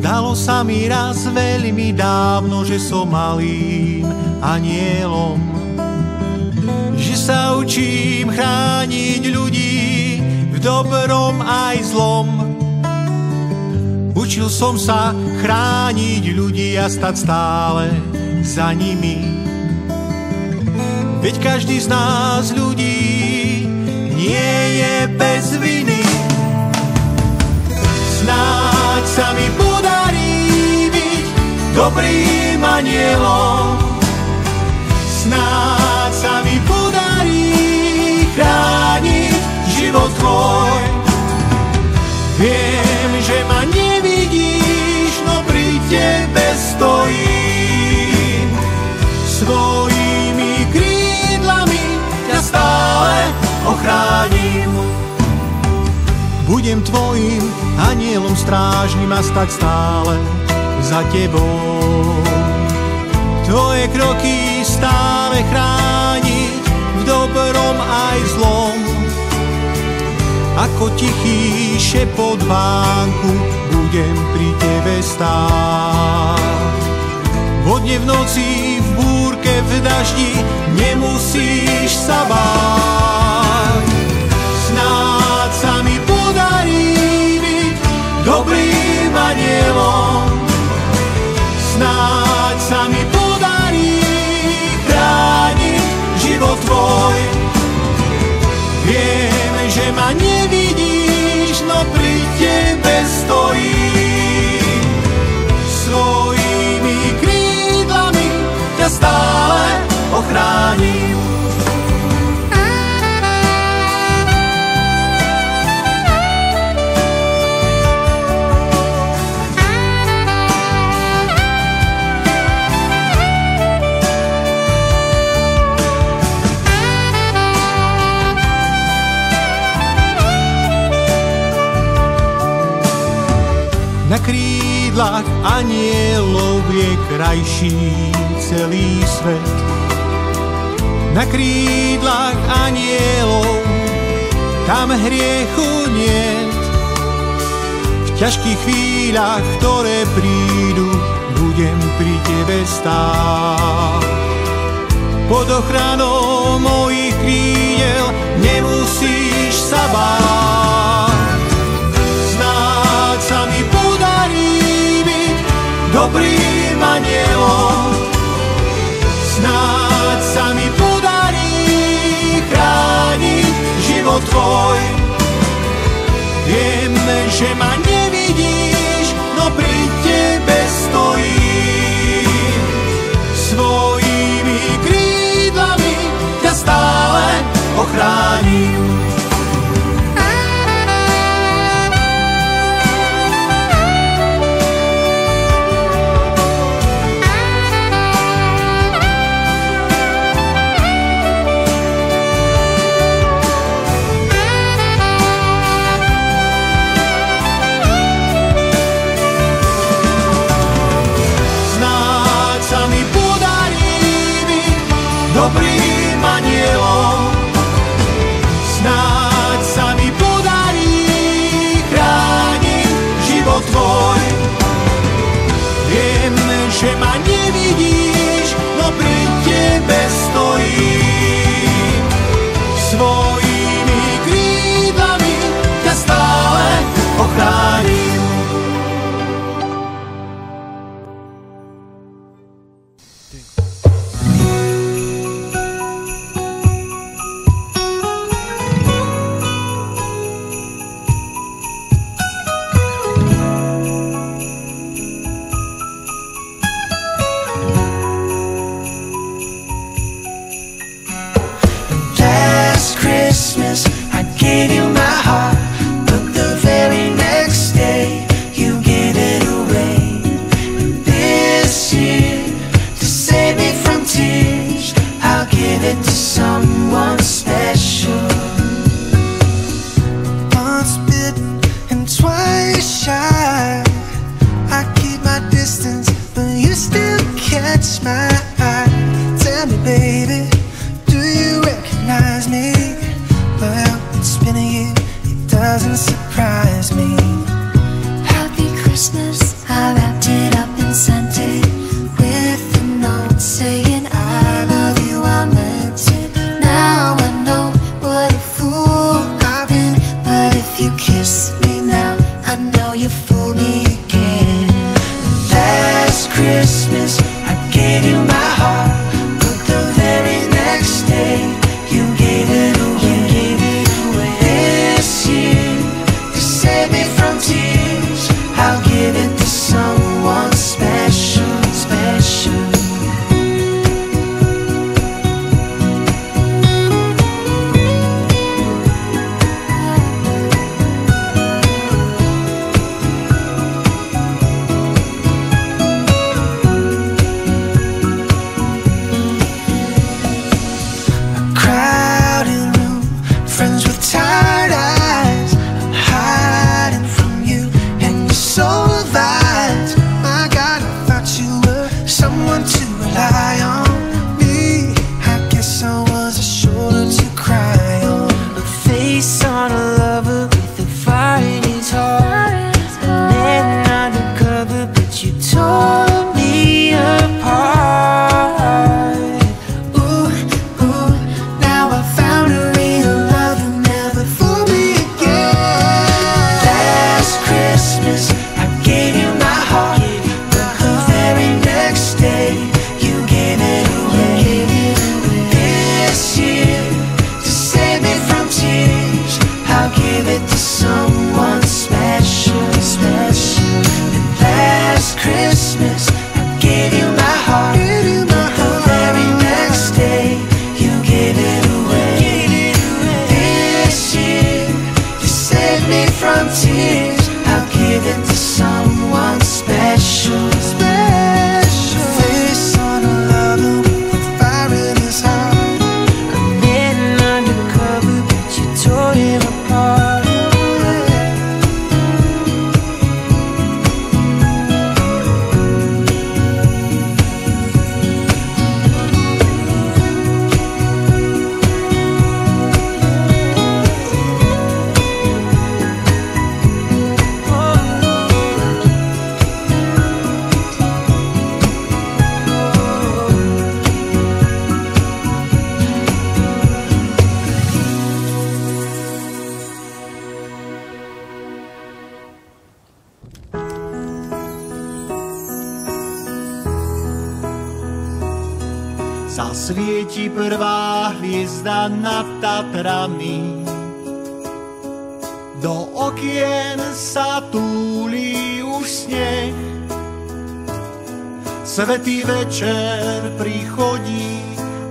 Zdalo sa mi raz veľmi dávno, že som malým anielom, že sa učím chrániť ľudí v dobrom aj zlom. Učil som sa chrániť ľudí a stať stále za nimi. Veď každý z nás ľudí nie je bez viny. Snáď sa mi podarí byť dobrým anielom. Snáď sa mi podarí chrániť život tvoj. Viem, že ma nevidíš, no pri tebe stojím. Svojimi krídlami ťa stále ochránim. Budem tvojim anielom strážnym a stať stále za tebou. Tvoje kroky stále chrániť v dobrom aj zlom. Ako tichý šepot vánku budem pri tebe stáť. Vodne v noci, v búrke, v daždi nemusíš sa báť. Snáď sa mi podarí byť dobrým anielom. Snáď sa mi podarí chrániť život tvoj. Viem, že ma nevidíš, no pri tebe stojím. Svojimi krídlami ťa stále ochránim. Na krídlach anielov je krajší celý svet. Na krídlach anielov tam hriechu niet. V ťažkých chvíľach, ktoré prídu, budem pri tebe stáť. Pod ochranou mojich krídel nemusíš sa báť. Snáď sa mi dobrým anielom. Snáď sa mi podarí chrániť život tvoj. Viem, že ma nevidíš, no pri tebe stojím. Svojimi krídlami ťa stále ochránim. Dobrým anielom. Snáď sa mi podarí chrániť život tvoj. Viem, že ma nevidíš, no pri tebe stojím. Svojimi krídlami ťa stále ochránim. I gave you my heart, but the very next day you gave it away. And this year, to save me from tears, I'll give it to someone special. Once bit and twice shy, I keep my distance, but you still catch my eye. Tell me, baby, do you recognize me? Well, it's been a year, it doesn't surprise me. Happy Christmas, I've someone special, special. Zasvieti prvá hviezda nad Tatrami, do okien sa túli už sneh. Svätý večer prichodí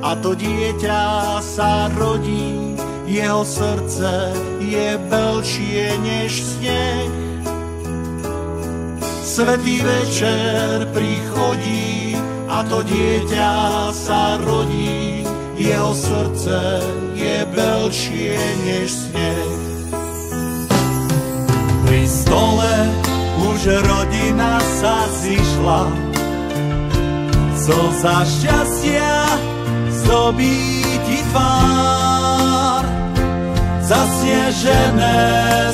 a to dieťa sa rodí, jeho srdce je belšie než sneh. Svätý večer prichodí a to dieťa sa rodí, jeho srdce je belšie než sneh. Pri stole už rodina sa zišla, slza šťastia zdobí ti tvár. Zasnežené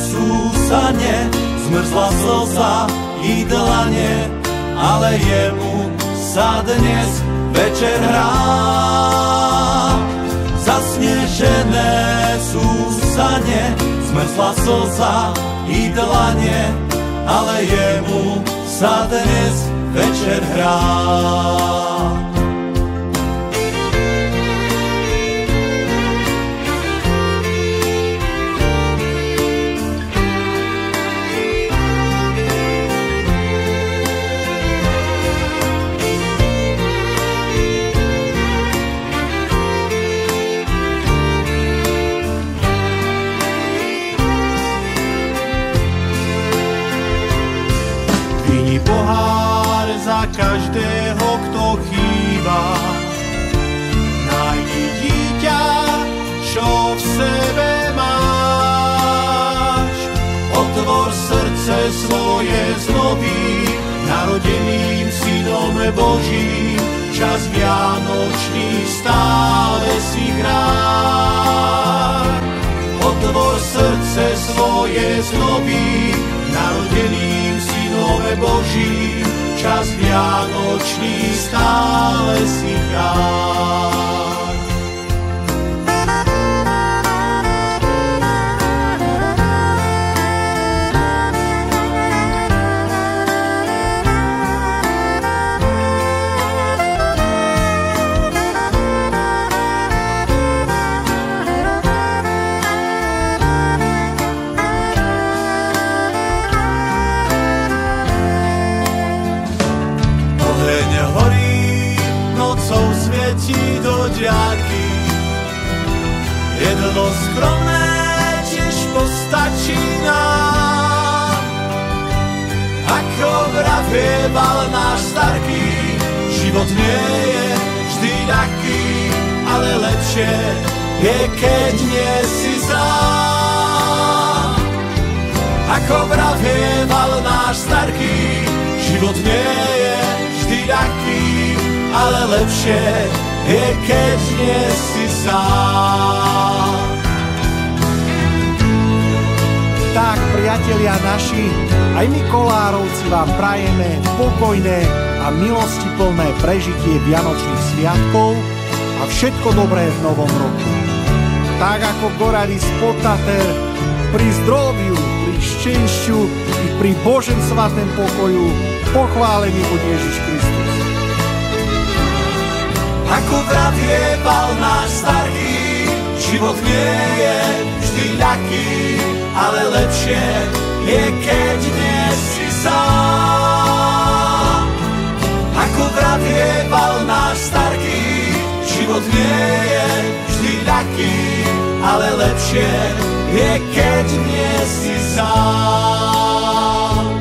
sú sane, zmrzla slza i dlane, ale jemu sa dnes večer hrá. Zasnežené sú sane, zmrzla slza i dlane, ale jemu sa dnes večer hrá. Pohár za každého, kto chýba. Nájdi dieťa, čo v sebe máš. Otvor srdce svoje znoví narodeným synom Božím. Čas vianočný stále si hrá. Otvor srdce svoje znoví narodeným synom Božím, čas vianočný stále si hrá. diaľky. Jedno skromné tiež postačí nám. Ako vravieval náš starý, život nie je vždy ľahký, ale lepšie je, keď nie si sám. Ako vravieval náš starý, život nie je vždy ľahký, ale lepšie je, keď nie si sám. Tak, priatelia naši, aj my Kolárovci vám prajeme pokojné a milostiplné prežitie Vianočných sviatkov a všetko dobré v novom roku. Tak ako Goradis Potater, pri zdroviu, pri šťastiu i pri Božem svatém pokoju pochválený buď Ježiš Kristus. Ako vravieval náš starý, život nie je vždy ľahký, ale lepšie je, keď nie si sám. Ako vravieval náš starý, život nie je vždy ľahký, ale lepšie je, keď nie si sám.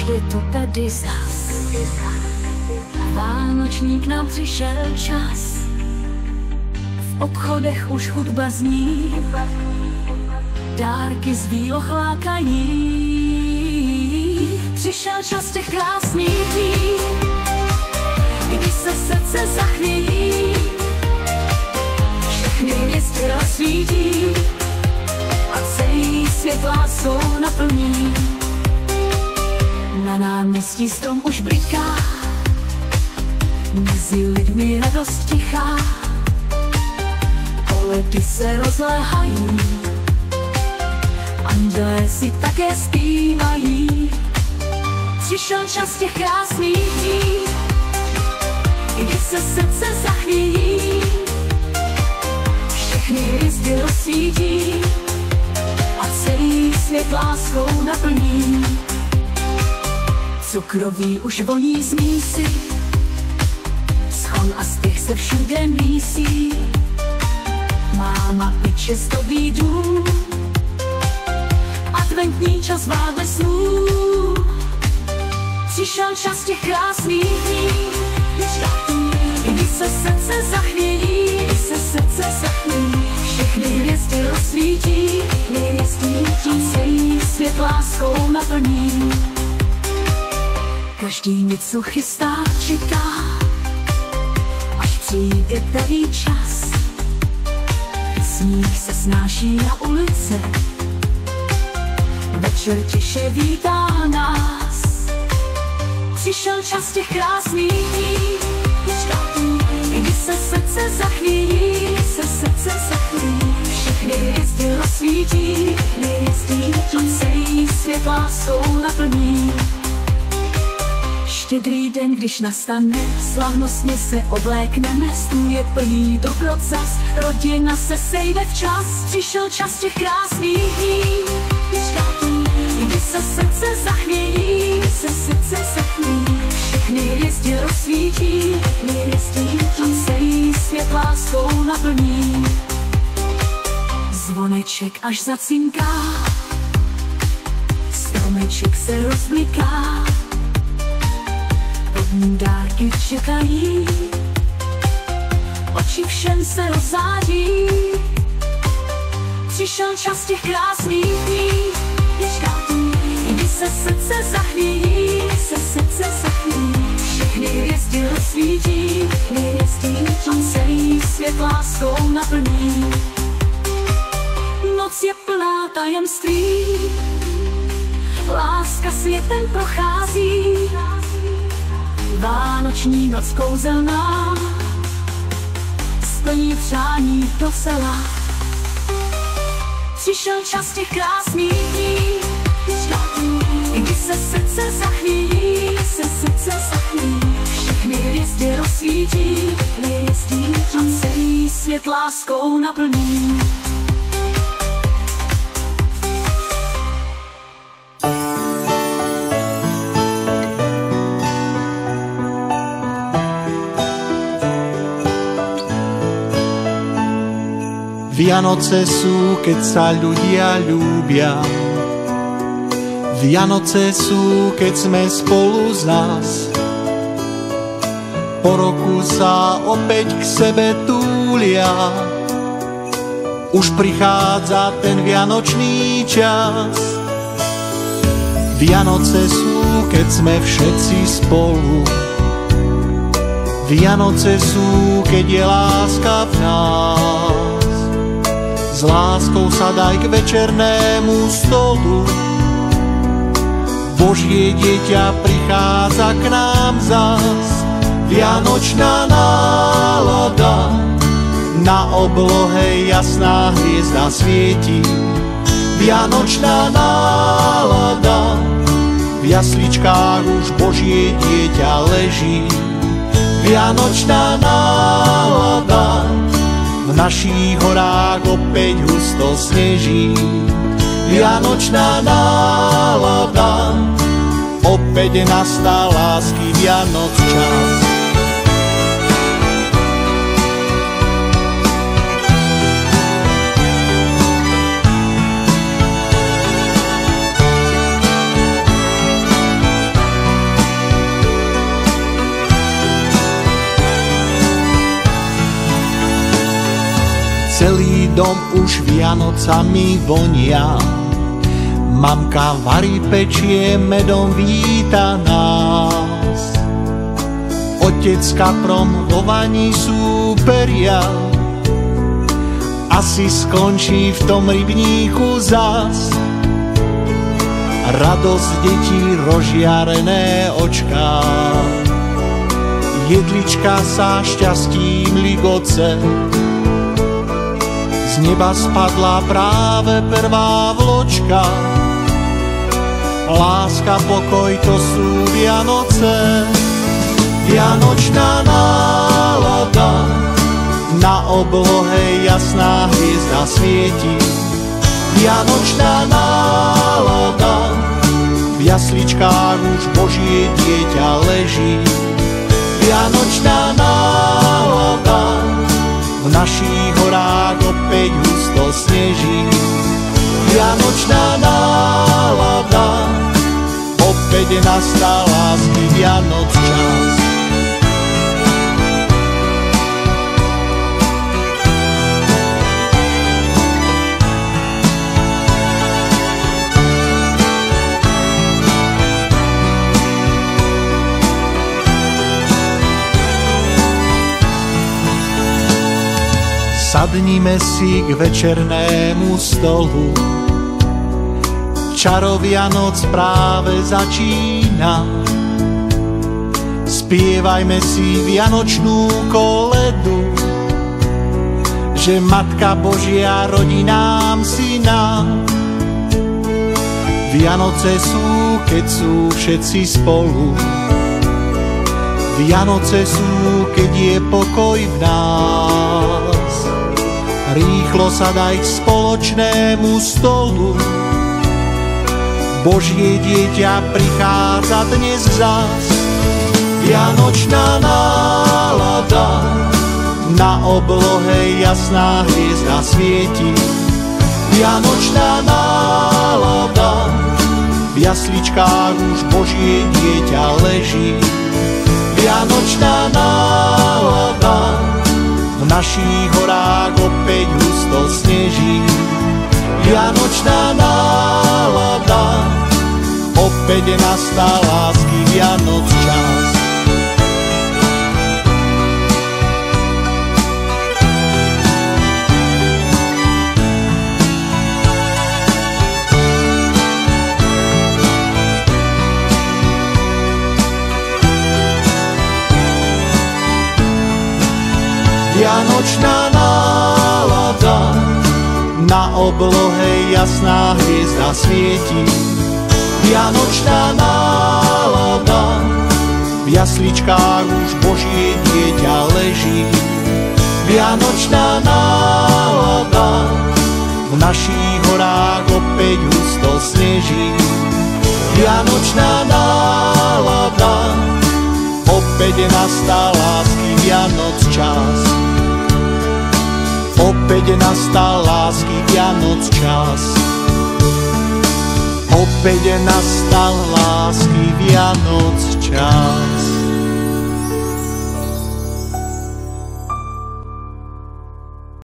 Je to tady zas, vánoční k nám přišel čas, v obchodech už hudba zní, dárky z výloh lákají. Přišel čas těch krásných dní, kdy se srdce zachvějí, všechny hvězdy rozsvítí a celý svět láskou naplní. Na náměstí strom už bliká, mezi lidmi radost tichá, koledy se rozléhají, andělé si také zpívají. Přišel čas těch krásných dní, kdy se srdce zachvějí, všechny hvězdy rozsvítí a celý svět láskou naplní. Cukroví už voní z mísy, schon a stych se všude mísí. Máma piče zdobí dům, adventní čas vábe snů. Přišel čas těch krásných dní, kdy se srdce zachvějí, všechny hvězdy rozsvítí, a celý svět láskou naplní. Každý něco chystá, čeká, až přijde pravý čas. Sníh se snáší na ulice, večer tiše vítá nás. Přišel čas těch krásných dní, kdy se srdce zachvějí, všechny hvězdy rozsvítí, a celý svět láskou naplní. Štědrý den, když nastane, slavnostně se oblékneme, stůl je plný dobrocas, rodina se sejde včas. Přišel čas těch krásných dní, kdy se srdce zachvějí, všechny hvězdy rozsvítí, a celý svět láskou naplní. Zvoneček až zacinká, stromeček se rozbliká, dárky čekají, oči všem se rozzáří. Přišel čas těch krásných dní, kdy se srdce zachvíjí, všechny hvězdy rozsvítí a celý svět láskou naplní. Noc je plná tajemství, láska světem prochází, vánoční noc kouzelná splní přání do sela. Přišel čas těch krásných dní, kdy se srdce zachvíjí, všechny hvězdy rozsvítí a celý svět láskou naplní. Vianoce sú, keď sa ľudia ľúbia. Vianoce sú, keď sme spolu zas. Po roku sa opäť k sebe túlia. Už prichádza ten vianočný čas. Vianoce sú, keď sme všetci spolu. Vianoce sú, keď je láska v nás. S láskou sadaj k večernému stolu. Božie dieťa prichádza k nám zas. Vianočná nálada, na oblohe jasná hviezda svieti. Vianočná nálada, v jasličkách už Božie dieťa leží. Vianočná nálada, v našich horách opäť husto sneží. Vianočná nálada, opäť nastal lásky Vianoc čas. Celý dom už Vianocami vonia. Mamka varí, pečie, medom víta nás. Otec s kaprom vo vani súperia. Asi skončí v tom rybníku zas. Radosť detí, rozžiarené očká. Jedlička sa šťastím ligoce. Z neba spadla práve prvá vločka. Láska, pokoj, to sú Vianoce. Vianočná nálada, na oblohe jasná hviezda svieti. Vianočná nálada, v jasličkách už Božie dieťa leží. Vianočná nálada, v našich horách opäť husto sneží. Vianočná nálada, opäť nastal lásky Vianoc čas. Sadnime si k večernému stolu. Čaro Vianoc práve začína. Spievajme si vianočnú koledu, že Matka Božia rodí nám syna. Vianoce sú, keď sú všetci spolu. Vianoce sú, keď je pokoj v nás. Rýchlo sa daj k spoločnému stolu. Božie dieťa prichádza dnes zas. Vianočná nálada, na oblohe jasná hviezda svieti. Vianočná nálada, v jasličkách už Božie dieťa leží. Vianočná nálada, v našich horách opäť husto sneží. opäť nastal lásky Vianoc čas. Vianočná nálada, na oblohe jasná hviezda svieti. Vianočná nálada, v jasličkách už Božie dieťa leží. Vianočná nálada, v našich horách opäť husto sneží. Vianočná nálada, opäť nastal lásky Vianoc čas. Opäť nastal lásky Vianoc čas. Opäť nastal lásky Vianoc čas.